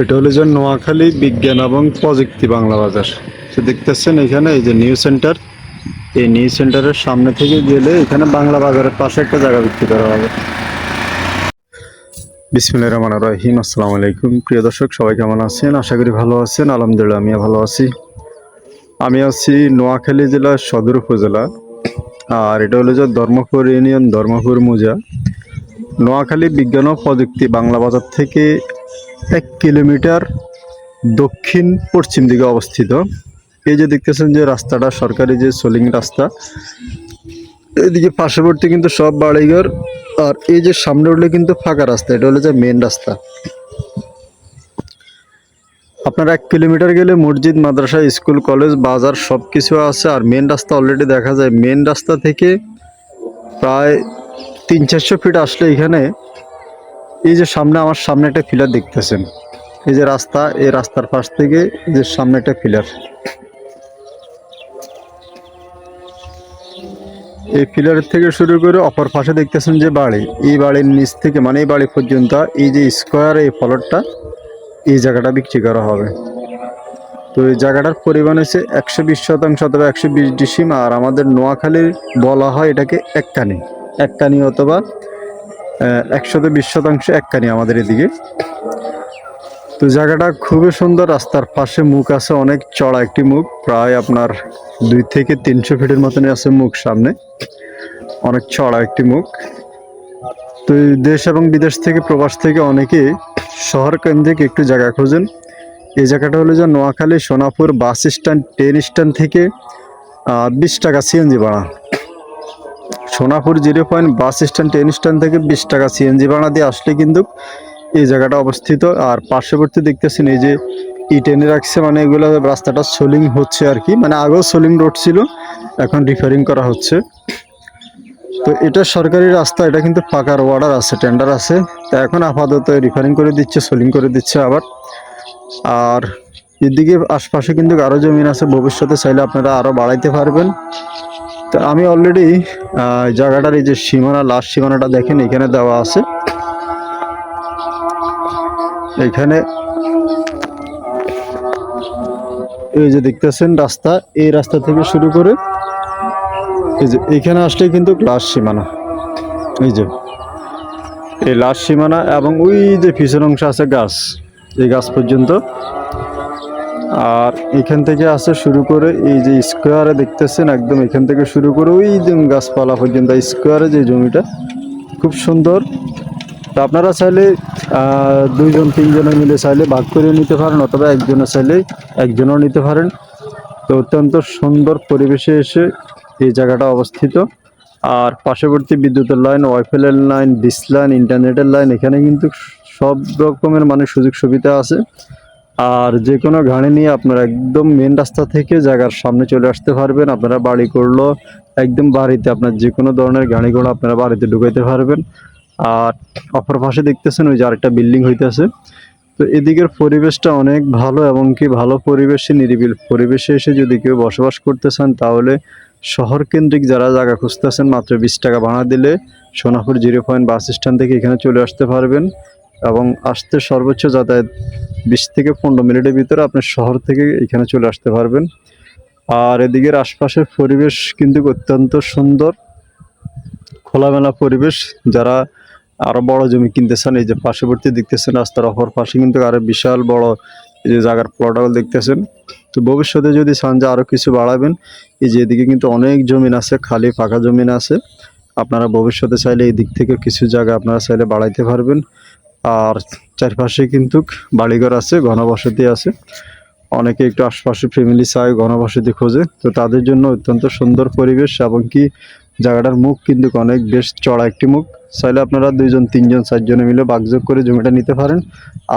এটা হলো যে নোয়াখালী বিজ্ঞান এবং প্রযুক্তি বাংলা বাজার। তো দেখতেছেন এখানে এই যে নিউ সেন্টার, এই নিউ সেন্টারের সামনে থেকে গেলে এখানে বাংলা বাজারের পাশে একটা জায়গা বিক্রি করা হবে। বিসমিল্লাহির রহমানির রহিম। আসসালামু আলাইকুম প্রিয় দর্শক, সবাই কেমন আছেন? আশা করি ভালো আছেন। আলহামদুলিল্লাহ আমিও ভালো আছি। আমি আছি নোয়াখালী জেলার সদর উপজেলা, আর এটা হলো যে ধর্মপুর ইউনিয়ন, ধর্মপুর মৌজা। নোয়াখালী বিজ্ঞান ও প্রযুক্তি বাংলা বাজার থেকে 1 কিলোমিটার দক্ষিণ পশ্চিম দিকে অবস্থিত। এই যে দেখতেছেন যে রাস্তাটা সরকারি যে সোলিং রাস্তা, এদিকে পার্শ্ববর্তী কিন্তু সব বাড়িঘর, আর এই যে সামনে উঠলে কিন্তু ফাঁকা রাস্তা, এটা হলো যে মেন রাস্তা। আপনার 1 কিলোমিটার গেলে মসজিদ, মাদ্রাসা, স্কুল, কলেজ, বাজার সব কিছু আছে। আর মেন রাস্তা অলরেডি দেখা যায়। মেন রাস্তা থেকে প্রায় 300-400 ফিট আসলে এখানে এই যে সামনে, আমার সামনে একটা পিলার দেখতেছেন, এই যে রাস্তা, এই রাস্তার পাশ থেকে এই যে সামনে একটা পিলার, এই পিলারের থেকে শুরু করে অপর পাশে দেখতেছেন যে বাড়ি, এই বাড়ির নিচ থেকে মানে এই বাড়ি পর্যন্ত এই যে স্কোয়ার, এই ফলকটা, এই জায়গাটা বিক্রি করা হবে। তো এই জায়গাটার পরিমাণ হচ্ছে 120% অথবা 120 ডিসিম। আর আমাদের নোয়াখালীর বলা হয় এটাকে এককানি অথবা 120% এককানি আমাদের এদিকে। তো জায়গাটা খুবই সুন্দর। রাস্তার পাশে মুখ আছে, অনেক চড়া একটি মুখ, প্রায় আপনার 2 থেকে 300 ফিটের মতনই আছে মুখ, সামনে অনেক চড়া একটি মুখ। তো দেশ এবং বিদেশ থেকে, প্রবাস থেকে অনেকে শহর কেন্দ্রিক একটু জায়গা খোঁজেন। এই জায়গাটা হলো যে Noakhali Sonapur bus stand, train stand থেকে 20 টাকা সিএনজি ভাড়া। Sonapur 0 point bus stand, train stand থেকে 20 টাকা সিএনজি ভাড়া দিয়ে আসলে কিন্তু এই জায়গাটা অবস্থিত। আর পার্শ্ববর্তী দেখতেছেন এই যে ইট এনে রাখছে, মানে এগুলো রাস্তাটা সোলিং হচ্ছে আর কি, মানে আগেও সোলিং রোড ছিল, এখন রিপেয়ারিং করা হচ্ছে। তো এটা সরকারি রাস্তা, এটা কিন্তু পাকার অর্ডার আছে, টেন্ডার আছে। তা এখন আপাতত রিপেয়ারিং করে দিচ্ছে, সোলিং করে দিচ্ছে আবার। আর এদিকে আশপাশে কিন্তু আরও জমিন আছে, ভবিষ্যতে চাইলে আপনারা আরও বাড়াইতে পারবেন। তো আমি অলরেডি জায়গাটার এই যে সীমানা, লাস্ট সীমানাটা দেখেন এখানে দেওয়া আছে। এখানে এই যে দেখতেছেন রাস্তা, এই রাস্তা থেকে শুরু করে এই যে এখানে আসলে কিন্তু লাস্ট সীমানা, এই যে এই লাস্ট সীমানা, এবং ওই যে পিছন অংশ আছে গাছ, এই গাছ পর্যন্ত। আর এখান থেকে আছে শুরু করে এই যে স্কোয়ারে দেখতেছেন, একদম এখান থেকে শুরু করে ওই যে গাছপালা পর্যন্ত স্কোয়ারে যে জমিটা খুব সুন্দর। তো আপনারা চাইলে 2-3 মিলে চাইলে ভাগ করে নিতে পারেন, অথবা একজনে চাইলে একজনও নিতে পারেন। তো অত্যন্ত সুন্দর পরিবেশে এসে এই জায়গাটা অবস্থিত। আর পার্শ্ববর্তী বিদ্যুতের লাইন, ওয়াইফাইয়ের লাইন, ডিশ লাইন, ইন্টারনেটের লাইন, এখানে কিন্তু সব রকমের মানে সুযোগ সুবিধা আছে। আর যে কোনো গাড়ি নিয়ে আপনারা একদম মেন রাস্তা থেকে জায়গার সামনে চলে আসতে পারবেন। আপনারা বাড়ি করলো একদম বাড়িতে, আপনার যে কোনো ধরনের গাড়ি ঘোড়া আপনারা বাড়িতে ঢুকাইতে পারবেন। আর অপর পাশে দেখতেছেন ওই যে আরেকটা বিল্ডিং হইতেছে। তো এদিকের পরিবেশটা অনেক ভালো, এবং কি ভালো পরিবেশে, নিরিবিল পরিবেশে এসে যদি কেউ বসবাস করতে চান, তাহলে শহর কেন্দ্রিক যারা জায়গা খুঁজতেছেন, মাত্র 20 টাকা ভাড়া দিলে সোনাপুর 0 পয়েন্ট বাস স্ট্যান্ড থেকে এখানে চলে আসতে পারবেন। এবং আসতে সর্বোচ্চ যাতায়াত 20 থেকে 15 মিনিটের ভিতরে আপনি শহর থেকে এখানে চলে আসতে পারবেন। আর এদিকের আশপাশের পরিবেশ কিন্তু অত্যন্ত সুন্দর, খোলামেলা পরিবেশ। যারা আরো বড় জমি কিনতে চান, এই যে পার্শ্ববর্তী দেখতেছেন রাস্তার অপর পাশে কিন্তু আরো বিশাল বড় এই যে জায়গার প্লটগুলো দেখতেছেন। তো ভবিষ্যতে যদি চান যে আরো কিছু বাড়াবেন, এই যে এদিকে কিন্তু অনেক জমিন আছে, খালি ফাঁকা জমিন আছে। আপনারা ভবিষ্যতে চাইলে এই দিক থেকে কিছু জায়গা আপনারা চাইলে বাড়াইতে পারবেন। আর চারপাশে কিন্তু বাড়িঘর আছে, ঘনবসতি আছে। অনেকে একটু আশপাশে ফ্যামিলি চায়, ঘনবসতি খোঁজে, তো তাদের জন্য অত্যন্ত সুন্দর পরিবেশ। এবং কি জায়গাটার মুখ কিন্তু অনেক বেশ চড়া একটি মুখ। চাইলে আপনারা 2-3-4 মিলে ভাগযোগ করে জমিটা নিতে পারেন,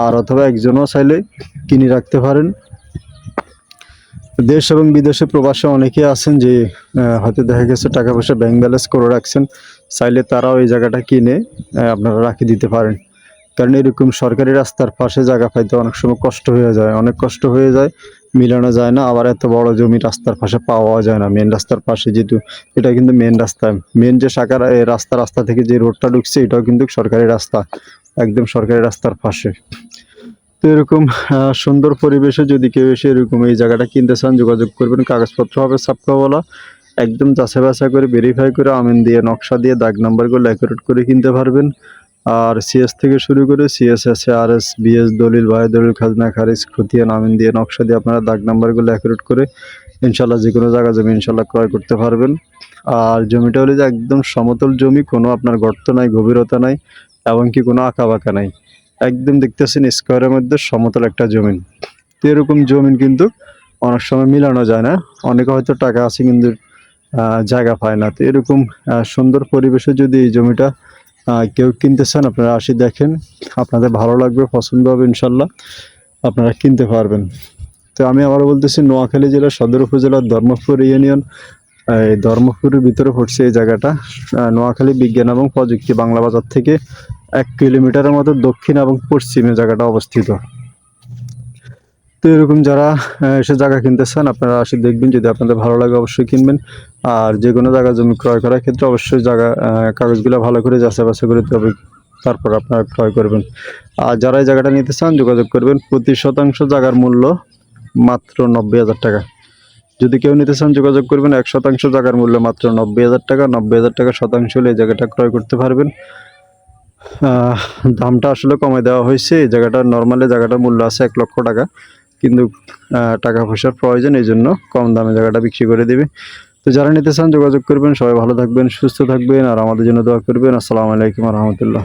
আর অথবা একজনও চাইলে কিনে রাখতে পারেন। দেশ এবং বিদেশে প্রবাসে অনেকে আছেন যে হয়তো দেখা গেছে টাকা পয়সা ব্যাংক ব্যালেন্স করে রাখছেন, চাইলে তারাও এই জায়গাটা কিনে আপনারা রাখি দিতে পারেন। কারণ এরকম সরকারি রাস্তার পাশে জায়গা পাইতে অনেক সময় কষ্ট হয়ে যায়, অনেক কষ্ট হয়ে যায়, মিলানো যায় না। আবার এত বড় জমি রাস্তার পাশে পাওয়া যায় না, মেন রাস্তার পাশে, যেহেতু এটা কিন্তু মেন রাস্তা, মেন যে শাখার রাস্তা থেকে যে রোডটা ঢুকছে, এটাও কিন্তু সরকারি রাস্তা, একদম সরকারি রাস্তার পাশে। তো এরকম সুন্দর পরিবেশে যদি কেউ এসে এরকম এই জায়গাটা কিনতে চান যোগাযোগ করবেন। কাগজপত্র হবে সাপকাওয়ালা, একদম যাচাই বাছাই করে ভেরিফাই করে আমিন দিয়ে নকশা দিয়ে দাগ নাম্বারগুলো অ্যাকুরেট করে কিনতে পারবেন। আর সিএস থেকে শুরু করে সিএসএস আরএস বিএস দলিল ভাই দলিল খাজনা খারিজ খতিয়ান আমিন দিয়ে নকশা দিয়ে আপনারা দাগ নাম্বারগুলো অ্যাকুরেট করে ইনশাল্লাহ যে কোনো জায়গা জমি ইনশাল্লাহ ক্রয় করতে পারবেন। আর জমিটা হলো যে একদম সমতল জমি, কোনো আপনার গর্ত নাই, গভীরতা নাই, এমনকি কোনো আঁকা বাঁকা নাই, একদম দেখতেছেন স্কোয়ারের মধ্যে সমতল একটা জমিন। তো এরকম জমিন কিন্তু অনেক সময় মিলানো যায় না, অনেকে হয়তো টাকা আছে কিন্তু জায়গা পায় না। তো এরকম সুন্দর পরিবেশে যদি এই জমিটা কেউ কিনতে চান আপনারা আসি দেখেন, আপনাদের ভালো লাগবে, পছন্দ হবে, ইনশাল্লাহ আপনারা কিনতে পারবেন। তো আমি আবারও বলতেছি, নোয়াখালী জেলার সদর উপজেলার ধর্মপুর ইউনিয়ন, এই ধর্মপুরের ভিতরে পড়ছে এই জায়গাটা। নোয়াখালী বিজ্ঞান এবং প্রযুক্তি বাংলা বাজার থেকে 1 কিলোমিটারের মতো দক্ষিণ এবং পশ্চিমে জায়গাটা অবস্থিত। তো এরকম যারা এসে জায়গা কিনতে চান আপনারা আসি দেখবেন, যদি আপনাদের ভালো লাগে অবশ্যই কিনবেন। আর যে কোনো জায়গা জমি ক্রয় করার ক্ষেত্রে অবশ্যই জায়গা কাগজগুলো ভালো করে যাচাই বাছাই করে তবে তারপর আপনারা ক্রয় করবেন। আর যারা এই জায়গাটা নিতে চান যোগাযোগ করবেন। প্রতি শতাংশ জায়গার মূল্য মাত্র 90,000 টাকা। যদি কেউ নিতে চান যোগাযোগ করবেন। 1 শতাংশ জায়গার মূল্য মাত্র 90,000 টাকা। 90,000 টাকা শতাংশ হলে এই জায়গাটা ক্রয় করতে পারবেন। দামটা আসলে কমে দেওয়া হয়েছে। এই জায়গাটার নর্মালি জায়গাটার মূল্য আছে 1 লক্ষ টাকা, কিন্তু টাকা পয়সার প্রয়োজন, এই জন্য কম দামে জায়গাটা বিক্রি করে দিবে। তো যারা নিতে চান যোগাযোগ করবেন। সবাই ভালো থাকবেন, সুস্থ থাকবেন, আর আমাদের জন্য দোয়া করবেন। আসসালামু আলাইকুম রহমতুল্লাহ।